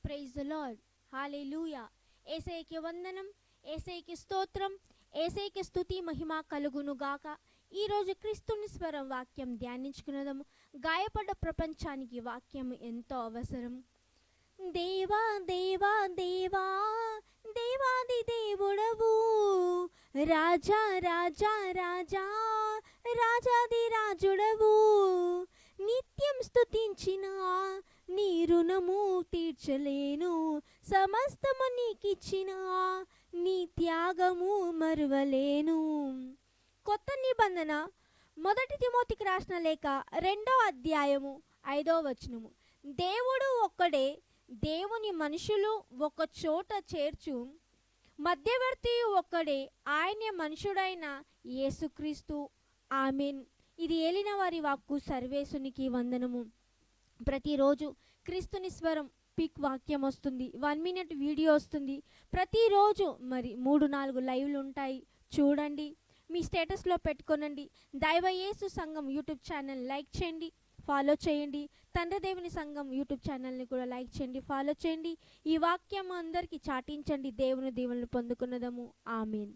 Praise the lord. Hallelujah. యేసయ్యకి వందనం, యేసయ్యకి స్తోత్రం, యేసయ్యకి స్తుతి మహిమ కలుగును గాక. ఈరోజు క్రీస్తుని స్వరం వాక్యం ధ్యానించుకున్నదము. గాయపడ్డ ప్రపంచానికి వాక్యం ఎంతో అవసరం. దేవా దేవా దేవా దేవాది దేవుడవు, రాజా రాజా రాజా రాజాది రాజుడవు, నిత్యం స్తుతించిన నీ రుణము తీర్చలేను, సమస్తము నీకిచ్చిన నీ త్యాగము మరువలేను. కొత్త నిబంధన 1 తిమోతికి రాసిన లేఖ 2వ అధ్యాయము 5వ వచనము. దేవుడు ఒక్కడే, దేవుని మనుషులు ఒక చోట చేర్చు మధ్యవర్తి ఒక్కడే, ఆయనే మనుషుడైన యేసుక్రీస్తు. ఆమేన్. ఇది ఏలిన వారి వాక్కు. సర్వేసునికి వందనము. ప్రతిరోజు క్రీస్తుని స్వరం పిక్ వాక్యం వస్తుంది, 1 మినిట్ వీడియో వస్తుంది. ప్రతిరోజు మరి 3-4 లైవ్లు ఉంటాయి, చూడండి, మీ స్టేటస్లో పెట్టుకోనండి. దైవ యేసు సంఘం యూట్యూబ్ ఛానల్ లైక్ చేయండి, ఫాలో చేయండి. తండ్రి దేవుని సంఘం యూట్యూబ్ ఛానల్ని కూడా లైక్ చేయండి, ఫాలో చేయండి. ఈ వాక్యం అందరికీ చాటించండి. దేవుని దీవెనలు పొందుకున్నదము. ఆమేన్.